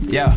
Yeah,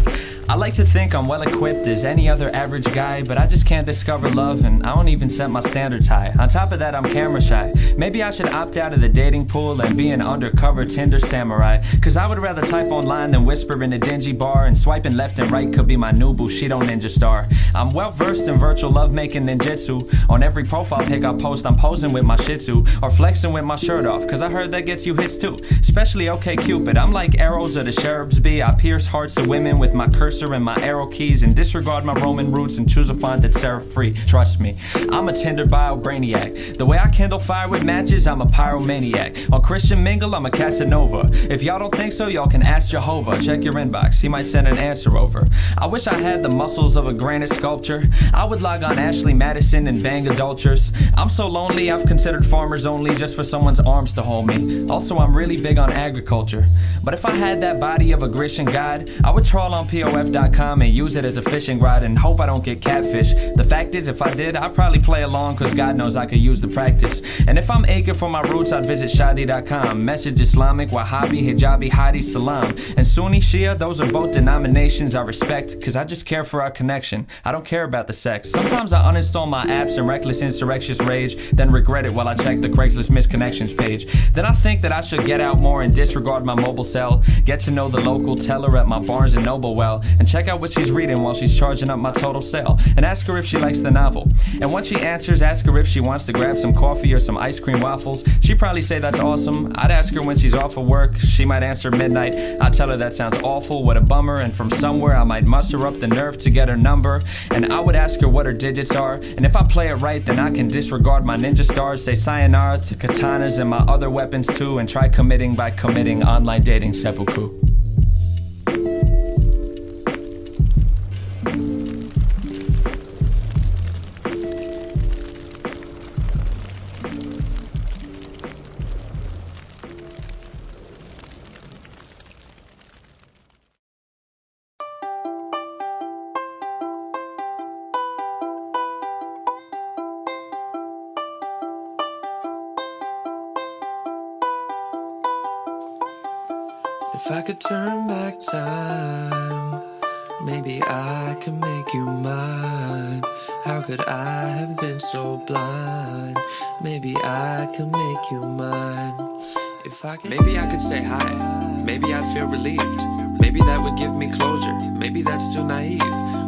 I like to think I'm well equipped as any other average guy, but I just can't discover love and I don't even set my standards high. On top of that, I'm camera shy. Maybe I should opt out of the dating pool and be an undercover Tinder samurai, cause I would rather type online than whisper in a dingy bar, and swiping left and right could be my new Bushido ninja star. I'm well versed in virtual lovemaking ninjutsu. On every profile pic I post, I'm posing with my shih tzu, or flexing with my shirt off, cause I heard that gets you hits too. Especially OkCupid, I'm like arrows of the cherubs be. I pierce hearts of women with my cursor and my arrow keys, and disregard my Roman roots and choose a font that's serif free. Trust me, I'm a Tinder bio brainiac. The way I kindle fire with matches, I'm a pyromaniac. On Christian Mingle, I'm a Casanova. If y'all don't think so, y'all can ask Jehovah. Check your inbox, he might send an answer over. I wish I had the muscles of a granite sculpture. I would log on Ashley Madison and bang adulterers. I'm so lonely, I've considered farmers only just for someone's arms to hold me. Also, I'm really big on agriculture. But if I had that body of a Grecian god, I would trawl on POF.com and use it as a fishing rod and hope I don't get catfish. The fact is, if I did, I'd probably play along, cause God knows I could use the practice. And if I'm aching for my roots, I'd visit Shadi.com. Message Islamic, Wahhabi, Hijabi, Hadi, Salam. And Sunni, Shia, those are both denominations I respect, cause I just care for our connection. I don't care about the sex. Sometimes I uninstall my apps in reckless insurrectious rage, then regret it while I check the Craigslist misconnections page. Then I think that I should get out more and disregard my mobile cell. Get to know the local teller at my Barnes & Noble well, and check out what she's reading while she's charging up my total sale, and ask her if she likes the novel. And once she answers, ask her if she wants to grab some coffee or some ice cream waffles. She'd probably say that's awesome. I'd ask her when she's off of work. She might answer midnight. I'd tell her that sounds awful, what a bummer, and from somewhere I might muster up the nerve to get her number. And I would ask her what her digits are, and if I play it right, then I can disregard my ninja stars, say sayonara to katanas and my other weapons too, and try committing by committing online dating seppuku. If I could turn back time, maybe I could make you mine. How could I have been so blind? Maybe I could make you mine. If I could, maybe I could say hi. Maybe I'd feel relieved. Maybe that would give me closure. Maybe that's too naive.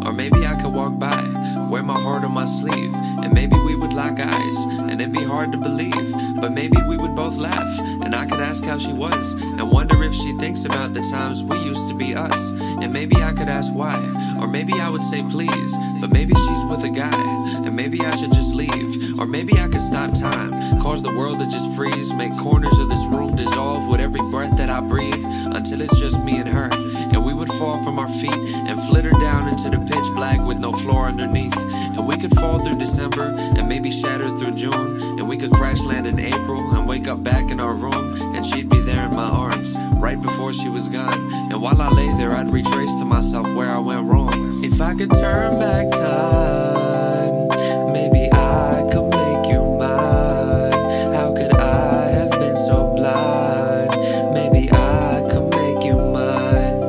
Or maybe I could walk by, wear my heart on my sleeve, and maybe we would lock eyes, and it'd be hard to believe. But maybe we would both laugh, and I could ask how she was, and wonder if she thinks about the times we used to be us. And maybe I could ask why, or maybe I would say please, but maybe she's with a guy, and maybe I should just leave. Or maybe I could stop time, cause the world to just freeze, make corners of this room dissolve with every breath that I breathe, until it's just me and her, and we would fall from our feet and flitter down into the pitch black with no floor underneath. And we could fall through December and maybe shatter through June, and we could crash land in April and wake up back in our room, and she'd be there in my arms right before she was gone. And while I lay there, I'd retrace to myself where I went wrong. If I could turn back time, maybe I could make you mine. How could I have been so blind? Maybe I could make you mine.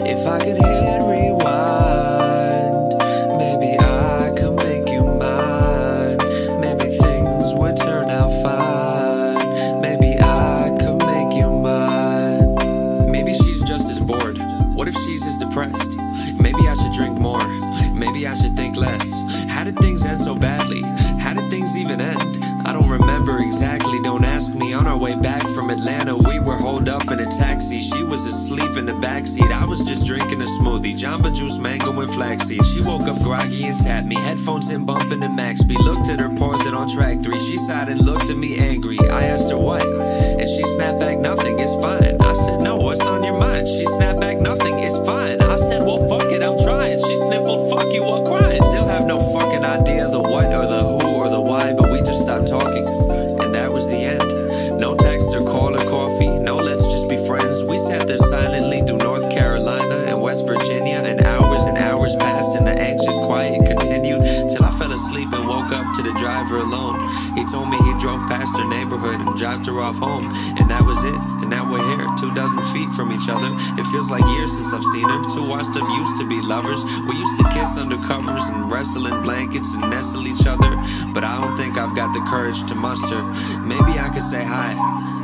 If I could hit rewind, maybe I could make you mine. Maybe things would turn out fine. Maybe I could make you mine. Maybe she's just as bored. What if she's as depressed? Maybe I should drink more. Maybe I should think less. How did things end so badly? How did things even end? I don't remember exactly, don't ask me. On our way back from Atlanta, we were holed up in a taxi. She was asleep in the backseat. I was just drinking a smoothie, Jamba Juice, mango and flaxseed. She woke up groggy and tapped me, headphones in bumping at max speed. Looked at her, paused it on track 3. She sighed and looked at me angry. I asked her what, and she snapped back, nothing, it's fine. I said, no, what's on your mind? She snapped back, nothing, it's fine. I said, well, fuck it, I'm trying. She sniffled, fuck you, I'm crying. Still have no fucking idea the what or the who or the why, but we just stopped talking, and that was the end. No text or call or coffee, no let's just be friends. We sat there silently through North Carolina and West Virginia, and hours passed and the anxious quiet continued till I fell asleep and woke woke up to the driver alone. He told me he drove past her neighborhood and dropped her off home. And that was it, and now we're here, 2,000 feet from each other. It feels like years since I've seen her. Two washed up used to be lovers. We used to kiss under covers and wrestle in blankets and nestle each other. But I don't think I've got the courage to muster. Maybe I could say hi,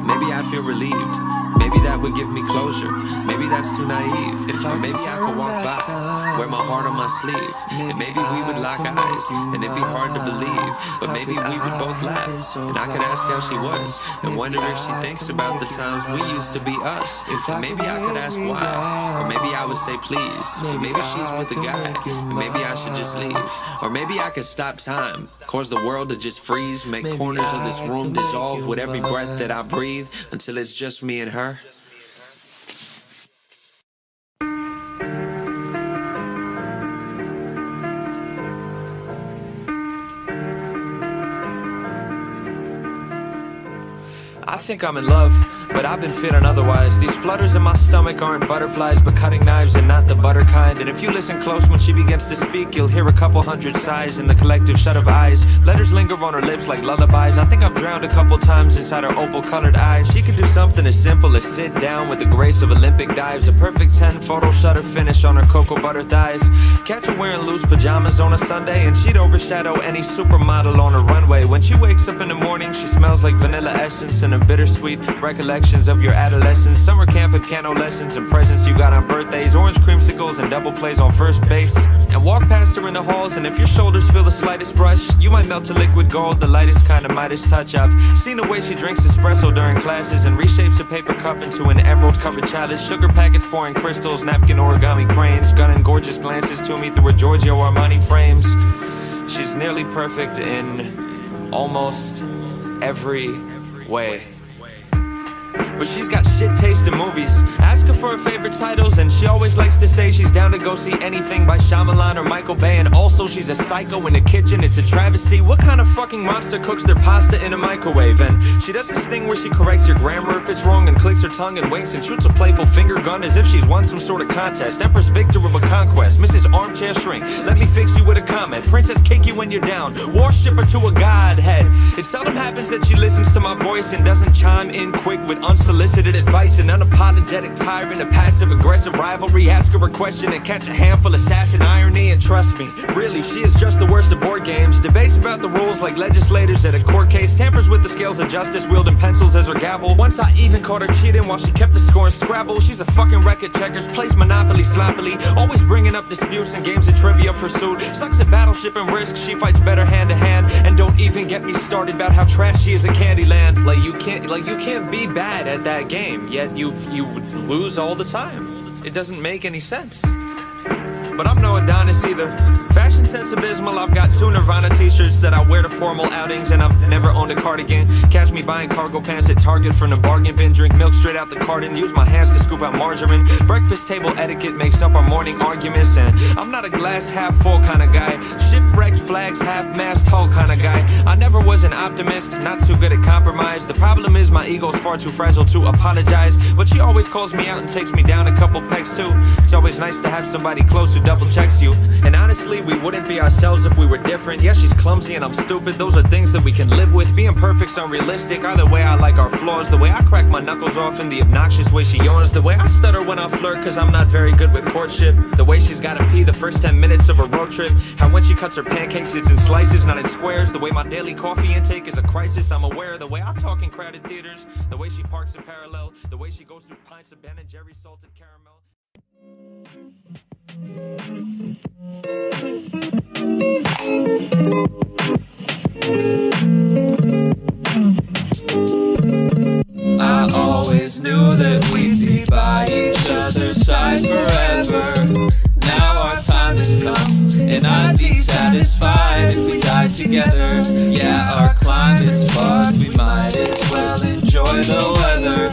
maybe I feel relieved. Maybe that would give me closure. Maybe that's too naive. Or maybe I could walk by, wear my heart on my sleeve, and maybe we would lock eyes, and it'd be hard to believe. But maybe we would both laugh, and I could ask how she was, and wonder if she thinks about the times we used to be us. And maybe I could ask why, or maybe I would say please. Maybe she's with a guy, and maybe I should just leave. Or maybe I could stop time, cause the world to just freeze, make corners of this room dissolve with every breath that I breathe, until it's just me and her. I think I'm in love, but I've been feeling otherwise. These flutters in my stomach aren't butterflies, but cutting knives and not the butter kind. And if you listen close when she begins to speak, you'll hear a couple hundred sighs in the collective shut of eyes. Letters linger on her lips like lullabies. I think I've drowned a couple times inside her opal-colored eyes. She could do something as simple as sit down with the grace of Olympic dives. A perfect 10-photo shutter finish on her cocoa butter thighs. Catch her wearing loose pajamas on a Sunday, and she'd overshadow any supermodel on a runway. When she wakes up in the morning, she smells like vanilla essence and a bittersweet recollections of your adolescence. Summer camp and piano lessons and presents you got on birthdays. Orange creamsicles and double plays on first base. And walk past her in the halls, and if your shoulders feel the slightest brush, you might melt to liquid gold, the lightest kind of Midas touch. I've seen the way she drinks espresso during classes and reshapes a paper cup into an emerald-covered chalice. Sugar packets pouring crystals, napkin origami cranes, gunning gorgeous glances to me through her Giorgio Armani frames. She's nearly perfect in almost every way. But she's got shit taste in movies. Ask her for her favorite titles, and she always likes to say she's down to go see anything by Shyamalan or Michael Bay. And also she's a psycho in the kitchen, it's a travesty. What kind of fucking monster cooks their pasta in a microwave? And she does this thing where she corrects your grammar if it's wrong, and clicks her tongue and winks and shoots a playful finger gun as if she's won some sort of contest. Empress victor of a conquest, Mrs. Armchair Shrink, let me fix you with a comment. Princess cake you when you're down, worship her to a godhead. It seldom happens that she listens to my voice and doesn't chime in quick with unsolicited advice. An unapologetic tyrant, a passive-aggressive rivalry. Ask her a question and catch a handful of assassin irony. And trust me, really, she is just the worst of board games. Debates about the rules like legislators at a court case. Tampers with the scales of justice, wielding pencils as her gavel. Once I even caught her cheating while she kept the score in Scrabble. She's a fucking wreck at checkers, plays Monopoly sloppily, always bringing up disputes and games of Trivia Pursuit. Sucks at Battleship and Risk, she fights better hand to hand. And don't even get me started about how trash she is at Candyland. Like you can't be bad at that game, yet you lose all the time. It doesn't make any sense. But I'm no Adonis either. Fashion sense abysmal. I've got 2 Nirvana t-shirts that I wear to formal outings, and I've never owned a cardigan. Catch me buying cargo pants at Target from the bargain bin. Drink milk straight out the carton, use my hands to scoop out margarine. Breakfast table etiquette makes up our morning arguments, and I'm not a glass half full kind of guy. Shipwrecked flags half-mast hull kind of guy. I never was an optimist, not too good at compromise. The problem is my ego's far too fragile to apologize, but she always calls me out and takes me down a couple pegs too. It's always nice to have somebody close who double checks you. And honestly, we wouldn't be ourselves if we were different. Yeah, she's clumsy and I'm stupid, those are things that we can live with. Being perfect's unrealistic. Either way, I like our flaws. The way I crack my knuckles off in the obnoxious way she yawns. The way I stutter when I flirt cause I'm not very good with courtship. The way she's gotta pee the first 10 minutes of a road trip. How when she cuts her pancakes it's in slices, not in squares. The way my daily coffee intake is a crisis, I'm aware. The way I talk in crowded theaters. The way she parks in parallel. The way she goes through pints of Ben and Jerry's salted caramel. I always knew that we'd be by each other's side forever. Now our time has come, and I'd be satisfied if we died together. Yeah, our climate's fucked, we might as well enjoy the weather.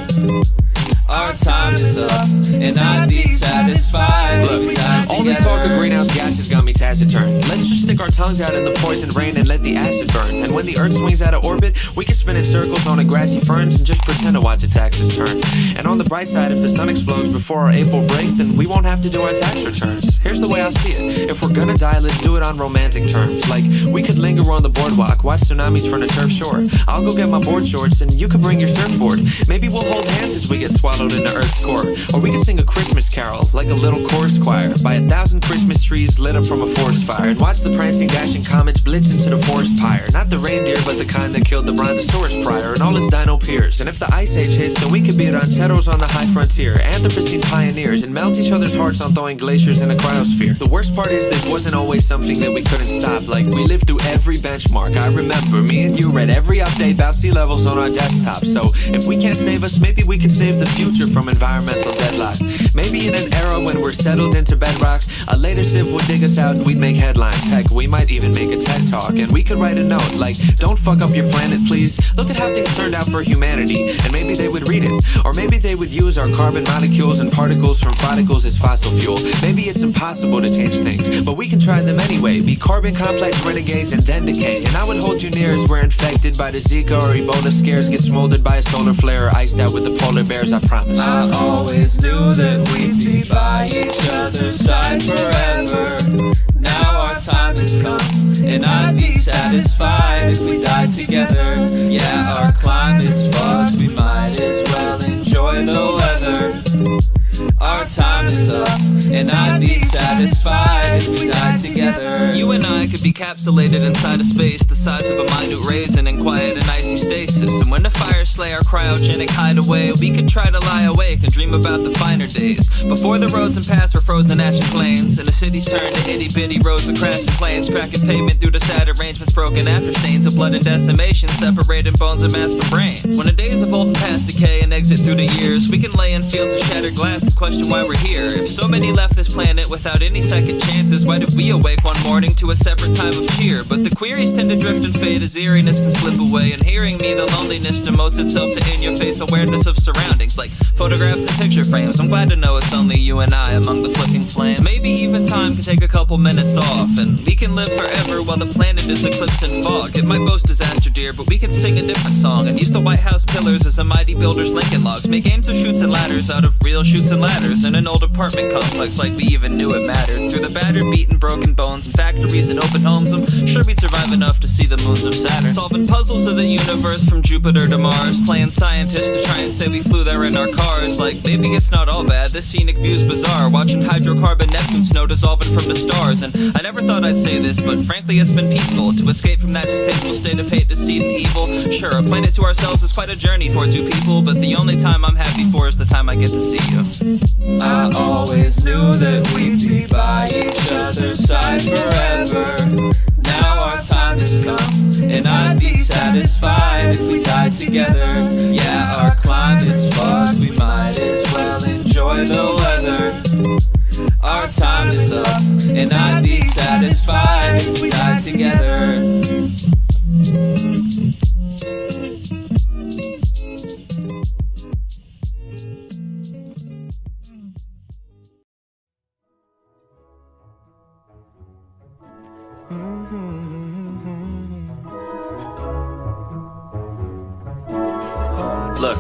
Our time is up, and I'd be satisfied if we died together. All this talk of greenhouse gases got me taciturn. Let's just stick our time tongues out in the poison rain and let the acid burn. And when the earth swings out of orbit, we can spin in circles on the grassy ferns and just pretend to watch the taxes turn. And on the bright side, if the sun explodes before our April break, then we won't have to do our tax returns. Here's the way I see it: if we're gonna die, let's do it on romantic terms. Like, we could linger on the boardwalk, watch tsunamis from the turf shore. I'll go get my board shorts and you can bring your surfboard. Maybe we'll hold hands as we get swallowed into Earth's core. Or we could sing a Christmas carol, like a little chorus choir, by 1,000 Christmas trees lit up from a forest fire. And watch the prancing, dashing comets blitz into the forest pyre. Not the reindeer, but the kind that killed the brontosaurus prior and all its dino peers. And if the ice age hits, then we could be rancheros on the high frontier, Anthropocene pioneers, and melt each other's hearts on throwing glaciers in a cryosphere. The worst part is this wasn't always something that we couldn't stop. Like, we lived through every benchmark. I remember me and you read every update about sea levels on our desktop. So if we can't save us, maybe we could save the future from environmental deadlock. Maybe in an era when we're settled into bedrock, a later civ would dig us out and we'd make headlines. Heck, we might even make a TED Talk, and we could write a note like, don't fuck up your planet please, look at how things turned out for humanity. And maybe they would read it, or maybe they would use our carbon molecules and particles from follicles as fossil fuel. Maybe it's impossible to change things, but we can try them anyway. Be carbon complex renegades and then decay. And I would hold you near as we're infected by the Zika or Ebola scares, get smoldered by a solar flare, or iced out with the polar bears, I promise. I always knew that we'd be by each other's side forever. Now our time has come, and I'd be satisfied if we died together. Yeah, our climate's fucked, we might as well enjoy the weather. Our time is up, and I'd be satisfied if we died together. You and I could be capsulated inside a space the size of a minute raisin in quiet and icy stasis. And when the fires slay our cryogenic hideaway, we could try to lie awake and dream about the finer days. Before the roads and paths were frozen ashen plains, and the cities turned to itty-bitty rows of crashing planes, cracking pavement through the sad arrangements, broken after stains of blood and decimation, separating bones and mass from brains. When the days of old and past decay and exit through the years, we can lay in fields of shattered glass and question why we're here. If so many left this planet without any second chances, why did we awake one morning to a separate time of cheer? But the queries tend to drift and fade as eeriness can slip away, and hearing me, the loneliness demotes itself to in-your-face awareness of surroundings, like photographs and picture frames. I'm glad to know it's only you and I among the flicking flames. Maybe even time can take a couple minutes off, and we can live forever while the planet is eclipsed in fog. It might boast disaster, dear, but we can sing a different song and use the White House pillars as a mighty builder's Lincoln logs. Make games of chutes and ladders out of real chutes and ladders in an old apartment complex like we even knew it mattered. Through the battered, beaten, broken bones and factories and open homes, I'm sure we'd survive enough to see the moons of Saturn. Solving puzzles of the universe from Jupiter to Mars, playing scientists to try and say we flew there in our cars. Like, maybe it's not all bad, this scenic view's bizarre, watching hydrocarbon Neptune snow dissolving from the stars. And I never thought I'd say this, but frankly it's been peaceful to escape from that distasteful state of hate, deceit, and evil. Sure, a planet to ourselves is quite a journey for two people, but the only time I'm happy for is the time I get to see you. I always knew that we'd be by each other's side forever. Now our time has come, and I'd be satisfied if we died together. Yeah, our climate's fucked, we might as well enjoy the weather. Our time is up, and I'd be satisfied if we died together. Look,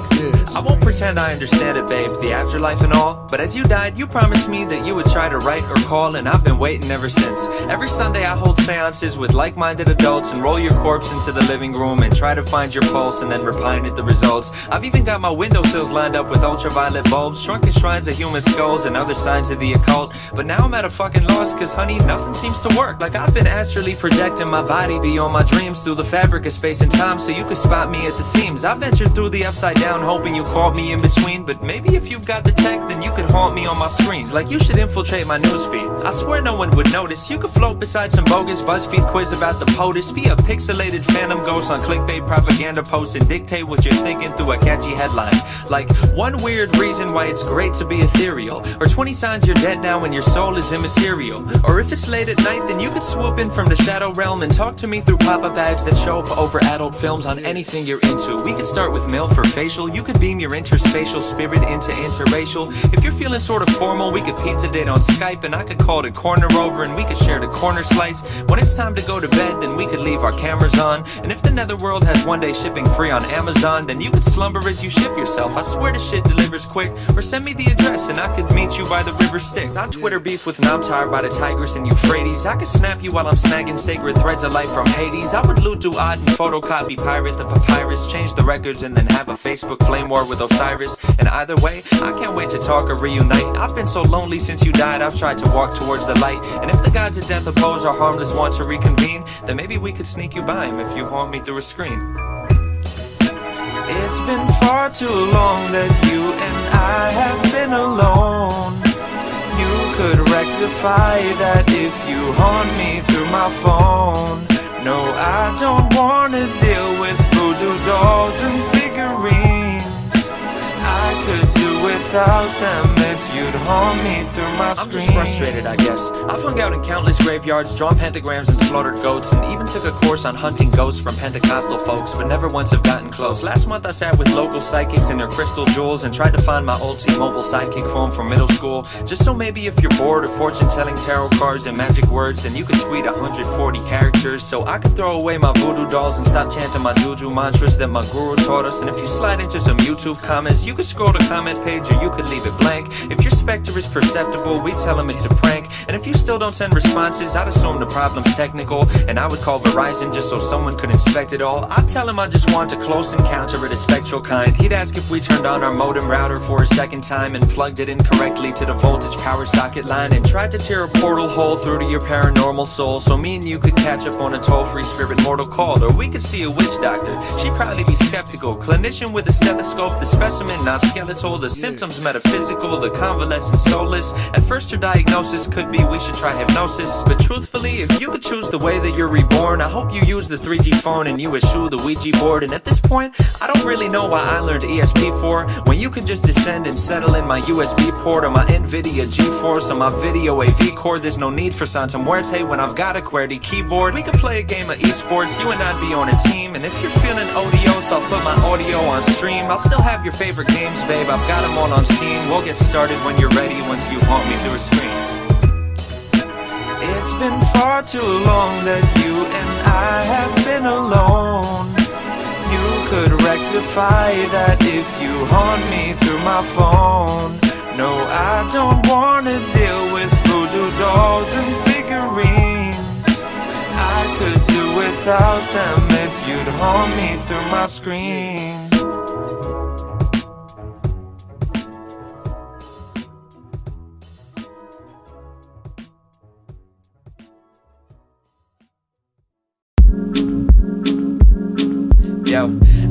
I won't pretend I understand it, babe, the afterlife and all, but as you died, you promised me that you would try to write or call, and I've been waiting ever since. Every Sunday I hold seances with like-minded adults and roll your corpse into the living room and try to find your pulse and then repine at the results. I've even got my windowsills lined up with ultraviolet bulbs, shrunken shrines of human skulls and other signs of the occult, but now I'm at a fucking loss, cause honey, nothing seems to work. Like, I've been astrally projecting my body beyond my dreams through the fabric of space and time so you could spot me at the seams. I ventured through the upside down hoping you caught me in between, but maybe if you've got the tech then you could haunt me on my screens. Like, you should infiltrate my newsfeed, I swear no one would notice. You could float beside some bogus BuzzFeed quiz about the POTUS, be a pixelated phantom ghost on clickbait propaganda posts and dictate what you're thinking through a catchy headline. Like, one weird reason why it's great to be ethereal, or 20 signs you're dead now and your soul is immaterial. Or if it's late at night then you could swoop in from the shadow realm and talk to me through pop-up ads that show up over adult films on anything you're into. We could start with male for facial, you could beam your interspatial spirit into interracial. If If you're feeling sort of formal, we could pizza date on Skype, and I could call it corner over, and we could share the corner slice. When it's time to go to bed, then we could leave our cameras on. And if the netherworld has one day shipping free on Amazon, then you could slumber as you ship yourself. I swear the shit delivers quick. Or send me the address and I could meet you by the river Styx. On Twitter beef with Namtar by the Tigris and Euphrates. I could snap you while I'm snagging sacred threads of life from Hades. I would loot Duat and photocopy pirate the papyrus, change the records and then have a Facebook flame war with Osiris. And either way, I can't wait to talk or reunite. I've been so lonely since you died, I've tried to walk towards the light. And if the gods of death oppose our harmless want to reconvene, then maybe we could sneak you by him if you haunt me through a screen. It's been far too long that you and I have been alone. You could rectify that if you haunt me through my phone. No, I don't wanna deal with voodoo dolls and figurines. I could do without them if you'd haunt me through my screen. I'm just frustrated, I guess. I've hung out in countless graveyards, drawn pentagrams and slaughtered goats, and even took a course on hunting ghosts from Pentecostal folks, but never once have gotten close. Last month I sat with local psychics and their crystal jewels and tried to find my old T-Mobile sidekick phone from middle school, just so maybe if you're bored of fortune-telling tarot cards and magic words, then you could tweet 140 characters, so I could throw away my voodoo dolls and stop chanting my juju mantras that my guru taught us. And if you slide into some YouTube comments, you could scroll the comment page or you could leave it blank. If your specter is perceptible, we tell them it's a prank. And if you still don't send responses, I'd assume the problem's technical, and I would call Verizon just so someone could inspect it all. I'd tell him I just want a close encounter of the spectral kind. He'd ask if we turned on our modem router for a second time and plugged it incorrectly to the voltage power socket line and tried to tear a portal hole through to your paranormal soul so me and you could catch up on a toll-free spirit mortal call. Or we could see a witch doctor, she'd probably be skeptical. Clinician with a stethoscope, the specimen not skeletal, the symptoms metaphysical, the convalescent soulless. At first her diagnosis could be we should try hypnosis, but truthfully, if you could choose the way that you're reborn, I hope you use the 3G phone and you eschew the Ouija board. And at this point, I don't really know why I learned ESP4 when you can just descend and settle in my USB port or my NVIDIA GeForce or my video AV cord. There's no need for Santa Muerte when I've got a QWERTY keyboard. We could play a game of esports, you and I'd be on a team. And if you're feeling odious, I'll put my audio on stream. I'll still have your favorite games, babe, I've got them all on Steam. We'll get started when you're ready once you haunt me through a screen. It's been far too long that you and I have been alone. You could rectify that if you haunt me through my phone. No, I don't wanna deal with voodoo dolls and figurines. I could do without them if you'd haunt me through my screen. Yo,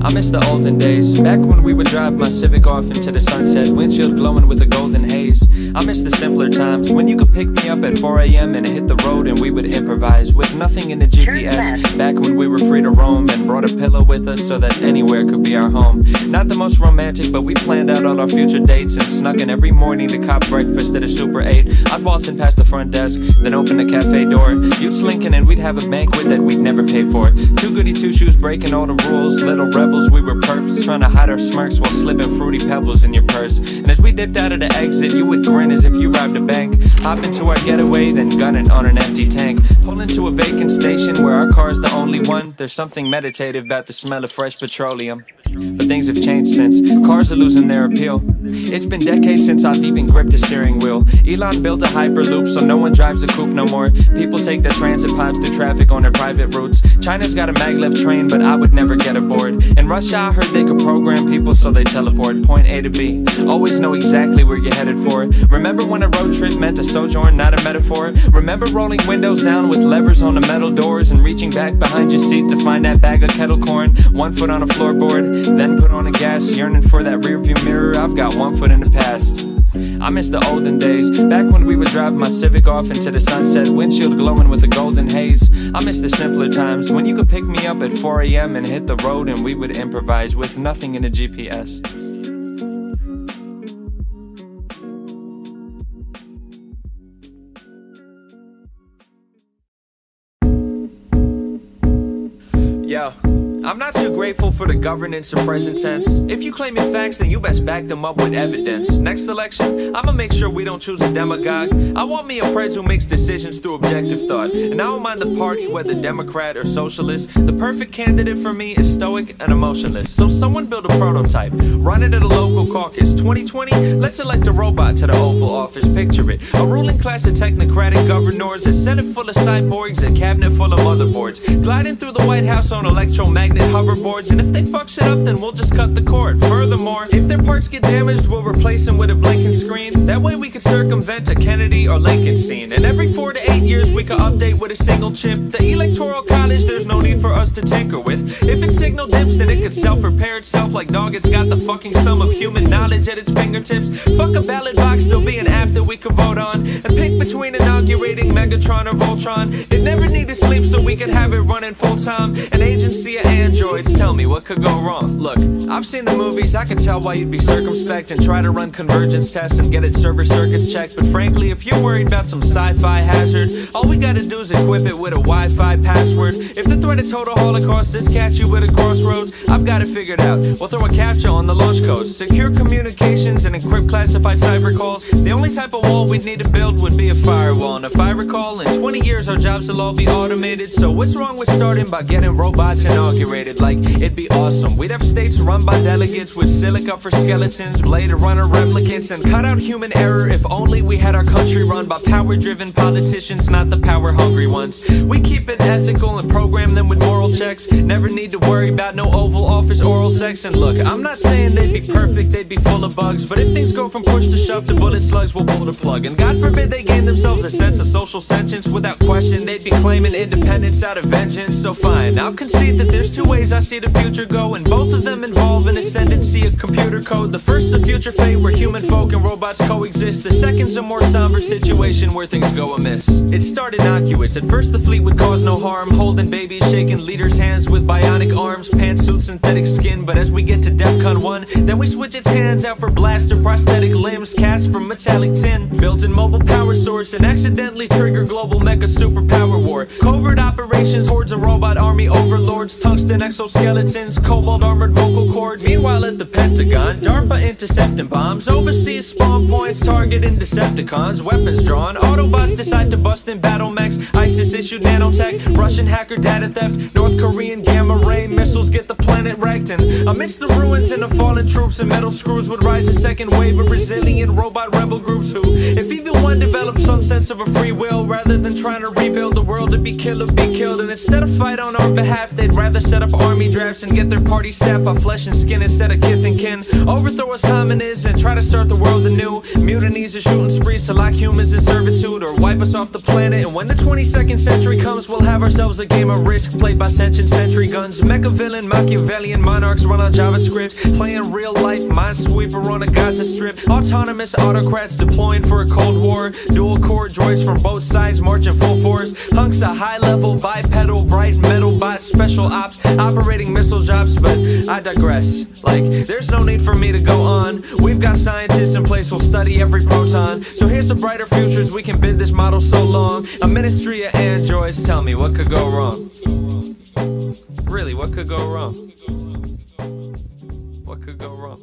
I miss the olden days, back when we would drive my Civic off into the sunset, windshield glowing with a golden haze. I miss the simpler times, when you could pick me up at 4 a.m. and hit the road and we would improvise, with nothing in the GPS, back when we were free to roam and brought a pillow with us so that anywhere could be our home. Not the most romantic, but we planned out all our future dates and snuck in every morning to cop breakfast at a Super 8. I'd waltz in past the front desk, then open the cafe door. You'd slink in and we'd have a banquet that we'd never pay for. Two goody two-shoes breaking all the rules, little rebels, we were perps, trying to hide our smirks while slipping fruity pebbles in your purse. And as we dipped out of the exit, you would grin as if you robbed a bank. Hop into our getaway, then gun it on an empty tank. Pull into a vacant station where our car's the only one. There's something meditative about the smell of fresh petroleum. But things have changed since, cars are losing their appeal. It's been decades since I've even gripped a steering wheel. Elon built a hyperloop so no one drives a coupe no more. People take their transit pods through traffic on their private routes. China's got a maglev train, but I would never get aboard. In Russia I heard they could program people so they teleport point A to B. Always know exactly where you're headed for. Remember when a road trip meant a sojourn, not a metaphor? Remember rolling windows down with levers on the metal doors and reaching back behind your seat to find that bag of kettle corn? 1 foot on a floorboard, then put on a gas, yearning for that rearview mirror. I've got 1 foot in the past. I miss the olden days, back when we would drive my Civic off into the sunset, windshield glowing with a golden haze. I miss the simpler times, when you could pick me up at 4 a.m. and hit the road and we would improvise with nothing in the GPS. Yo, I'm not too grateful for the governance of present tense. If you claim your facts, then you best back them up with evidence. Next election, I'ma make sure we don't choose a demagogue. I want me a pres who makes decisions through objective thought. And I don't mind the party, whether Democrat or socialist. The perfect candidate for me is stoic and emotionless. So someone build a prototype, run it at a local caucus. 2020, let's elect a robot to the Oval Office. Picture it, a ruling class of technocratic governors, a senate full of cyborgs, a cabinet full of motherboards, gliding through the White House on electromagnet hoverboards. And if they fuck shit up, then we'll just cut the cord. Furthermore, if their parts get damaged, we'll replace them with a blinking screen. That way we could circumvent a Kennedy or Lincoln scene. And every 4 to 8 years we could update with a single chip. The electoral college, there's no need for us to tinker with. If it signal dips, then it could self-repair itself. Like dog, it's got the fucking sum of human knowledge at its fingertips. Fuck a ballot box, there'll be an app that we could vote on. And pick between inaugurating Megatron or Voltron. It never needed sleep so we could have it running full time. An agency of androids, tell me what could go wrong. Look, I've seen the movies, I can tell why you'd be circumspect and try to run convergence tests and get its server circuits checked. But frankly, if you're worried about some sci-fi hazard, all we gotta do is equip it with a Wi-Fi password. If the threat of total holocaust does catch you at a crossroads, I've got it figured out. We'll throw a captcha on the launch codes, secure communications and encrypt classified cyber calls. The only type of wall we'd need to build would be a firewall. And if I recall, in 20 years our jobs will all be automated. So what's wrong with starting by getting robots inaugurated? Like, it'd be awesome. We'd have states run by delegates with silica for skeletons, Blade Runner replicants, and cut out human error. If only we had our country run by power-driven politicians, not the power-hungry ones. We keep it ethical and program them with moral checks. Never need to worry about no Oval Office oral sex. And look, I'm not saying they'd be perfect, they'd be full of bugs, but if things go from push to shove to bullet slugs, we'll pull the plug. And God forbid they gain themselves a sense of social sentience. Without question, they'd be claiming independence out of vengeance. So fine, I'll concede that there's two ways I see the future go, and both of them involve an ascendancy of computer code. The first is a future fate where human folk and robots coexist. The second's a more somber situation where things go amiss. It started innocuous. At first the fleet would cause no harm, holding babies, shaking leaders' hands with bionic arms, pantsuit, synthetic skin. But as we get to DEFCON 1, then we switch its hands out for blaster prosthetic limbs cast from metallic tin, built-in mobile power source, and accidentally trigger global mecha superpower war. Covert operations, hordes of robot army overlords, tungsten exoskeletons, cobalt armored vocal cords. Meanwhile at the Pentagon, DARPA intercepting bombs, overseas spawn points targeting Decepticons, weapons drawn, Autobots decide to bust in battle mechs, ISIS issued nanotech, Russian hacker data theft, North Korean gamma ray missiles get the planet wrecked. And amidst the ruins and the fallen troops and metal screws would rise a second wave of resilient robot rebel groups who, if even one developed some sense of a free will, rather than trying to rebuild the world, it'd be kill or be killed. And instead of fight on our behalf, they'd rather set up army drafts and get their party staffed by flesh and skin instead of kith and kin. Overthrow us hominids and try to start the world anew. Mutinies or shooting sprees to lock humans in servitude or wipe us off the planet. And when the 22nd century comes, we'll have ourselves a game of Risk played by sentient sentry guns. Mecha villain, Machiavellian monarchs run on JavaScript, playing real life Minesweeper on a Gaza Strip. Autonomous autocrats deploying for a Cold War. Dual core droids from both sides marching full force. Hunks of high level bipedal bright metal bots, special ops operating missile jobs. But I digress. Like, there's no need for me to go on. We've got scientists in place who'll study every proton. So here's the brighter futures we can bid this model so long. A ministry of androids, tell me what could go wrong. Really, what could go wrong? What could go wrong?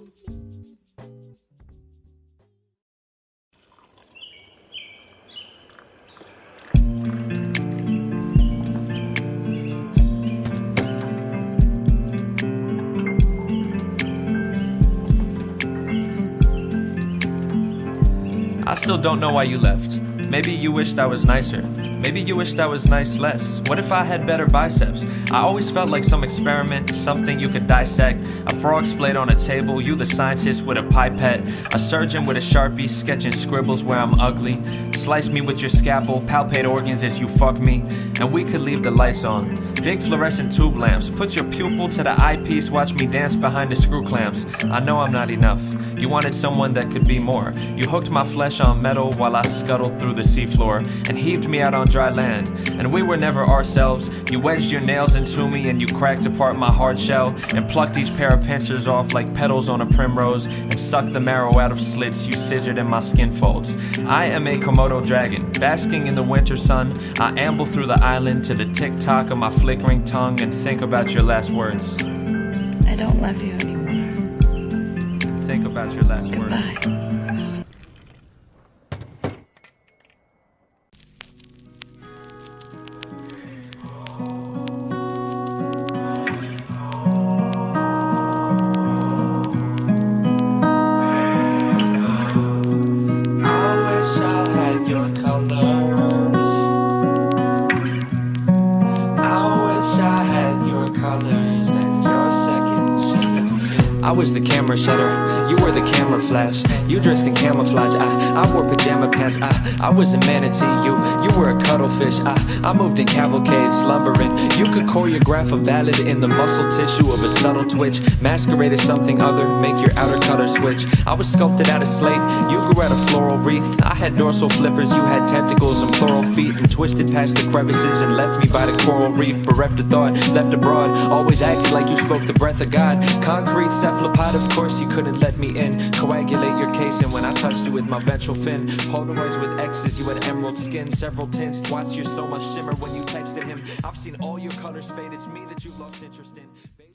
I still don't know why you left. Maybe you wished I was nicer. Maybe you wished I was nice less. What if I had better biceps? I always felt like some experiment, something you could dissect. A frog splayed on a table, you the scientist with a pipette. A surgeon with a Sharpie, sketching scribbles where I'm ugly. Slice me with your scalpel, palpate organs as you fuck me. And we could leave the lights on. Big fluorescent tube lamps. Put your pupil to the eyepiece, watch me dance behind the screw clamps. I know I'm not enough. You wanted someone that could be more. You hooked my flesh on metal while I scuttled through the seafloor and heaved me out on dry land. And we were never ourselves. You wedged your nails into me and you cracked apart my hard shell and plucked each pair of pincers off like petals on a primrose and sucked the marrow out of slits you scissored in my skin folds. I am a Komodo dragon, basking in the winter sun. I amble through the island to the tick-tock of my flickering tongue and think about your last words. I don't love you anymore. Think about your last words. Goodbye. I was the camera shutter, you were the camera flash. You dressed in camouflage, I wore pajama pants. I was a manatee, you were a cuttlefish. I moved in cavalcade, slumbering. You could choreograph a ballad in the muscle tissue of a subtle twitch. Masquerade as something other, make your outer color switch. I was sculpted out of slate, you grew out a floral wreath. I had dorsal flippers, you had tentacles and plural feet, and twisted past the crevices and left me by the coral reef. Bereft of thought, left abroad, always acted like you spoke the breath of God. Concrete cephalopod, of course you couldn't let me in. Coagulate your case, and when I touched you with my ventral fin. Polaroids with X's, you had emerald skin, several tints. Watched your so much shimmer when you texted him. I've seen all your colors fade, it's me that you've lost interest in.